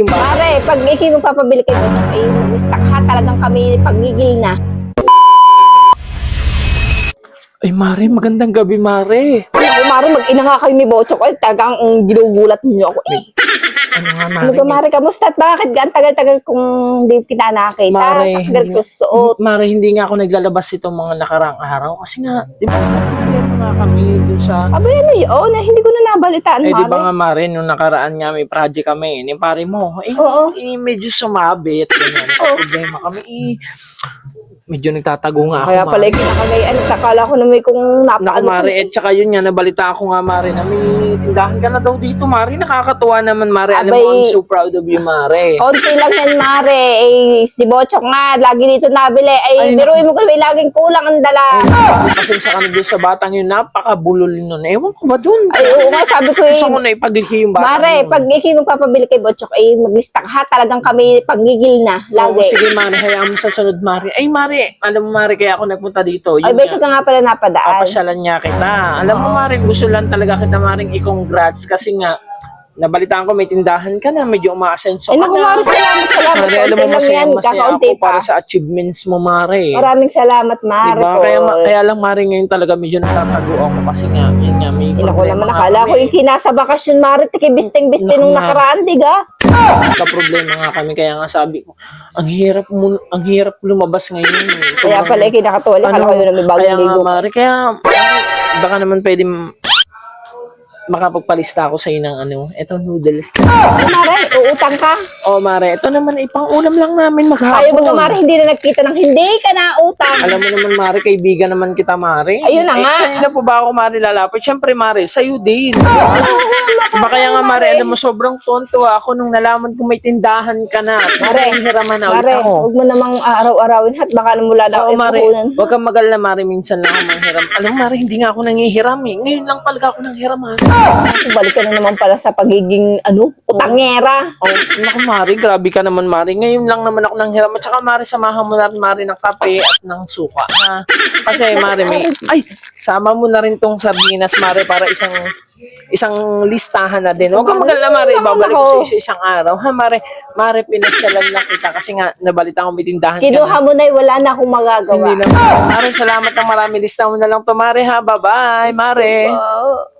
Mare, pag ikay magpapabili kayo, ay mag-stock ha, talagang kami pagigil na. Ay, Mare, magandang gabi, Mare. Ako, Mare, mag-ina nga kayo ni Bochok. Ay, talagang ginugulat niyo ako. Ano nga, Mare? Ano ka, Mare, kamusta at bakit? Ang tagal-tagal kung di kita nakita. Mare, Sa kagal susuot. Mare, hindi nga ako naglalabas itong mga nakarang araw. Kasi nga, di ba, problema nga kami dun sa... Abay, ano yun? Hindi ko na nabalitaan, Eh, Mare. di ba nga, Mare, nung nakaraan nga may project kami, ni pare mo, Oo. medyo sumabit, ganyan, problema kami, medyo nagtatago nga ako, Kaya pala Mare. kinakagayaan. Akala ko na may kung Naku, napaano. Mare, at saka yun nga, nabalita ako nga, Mare, na may tindahan ka na daw dito, Mare. Nakakatuwa naman, Mare. Alam mo, Abay. I'm so proud of you, Mare. Konti lang yan, Mare. Eh, si Bochok nga, lagi dito nabili. Ay, Ay, biruin mo kung may laging kulang ang dala. Pasensya ka na doon sa batang yun, napakabulol nun. Ewan ko ba doon? Ay, oo nga, sabi ko Gusto eh. ko na ipaglihi yung batang Mare, yun. pag ikay magpapabili kay Bochok, ay mag-stock ha, talagang kami pagigil na, Oo, lagi. sige, Mare. Hayaan mo sa sunod, Mare. Ay, Mare. Alam mo, Mare, kaya ako nagpunta dito. Ay, Yun bakit nga. ka nga pala napadaan? Papasyalan niya kita. Alam mo, Mare, gusto lang talaga kita, Mare, i-congrats kasi nga, nabalitaan ko may tindahan ka na, medyo umaasenso Ay, ka naku, na. Mare, salamat. Mare, alam mo, Konti lang masaya yan, kakaunti ako para pa. sa achievements mo, Mare. Maraming salamat, Mare. Diba? Kaya lang, Mare, ngayon talaga medyo natatago ako kasi nga, yun nga, may Ako problema naman, nga nakala ko kami. yung kinasa bakasyon, Mare, tikibisting-bisting Naku, nung Mare. nakaraan, diga? Problema nga kami, kaya nga sabi ko, ang hirap lumabas ngayon. Kaya pala ikay nakatuwala, kala ko yun na may bagong Kaya nga, ligo. Mare, baka naman pwede makapagpalista ako sa ng eto noodles. Ay, Mare, uutang ka? Oh, Mare, ito naman ipang ulam lang namin Ayaw mo ka, maghapon. Mare, hindi na nagkita ng hindi ka na utang. Alam mo naman, Mare, kaibigan naman kita, Mare. Ayun na nga. Kanina po ba ako, Mare, lalapit? Siyempre, Mare, sa'yo din. Diba kaya nga, Mare, alam mo, sobrang tonto ako nung nalaman kong may tindahan ka na. Mare, hiraman na ulit Mare, ako. huwag mo namang araw-arawin hat, baka mula na Oo, ako Mare, puhunan. huwag kang magal na, Mare, minsan lang ako manghiram. Alam mo, Mare, hindi nga ako nangihiram eh. Ngayon lang talaga ako nanghiram, Mare. Balik ka na naman pala sa pagiging, utangera. Oh, naku, Mare, grabe ka naman, Mare. Ngayon lang naman ako nanghiram. At saka, Mare, samahan mo na rin, Mare, ng kape at ng suka. Ha? Kasi, Mare, sama mo na rin tong sardinas, Mare, para isang listahan na din. Huwag kang magal na, Mare. Babalik ko sa isang araw. Ha, Mare? Mare, pinasyalan lang kita kasi nga, nabalita ko may tindahan ka Kinuha na. mo na, wala na akong magagawa. Hindi na, Mare, salamat ng marami. Lista mo na lang to, Mare, ha? Bye-bye, Mare. Oh.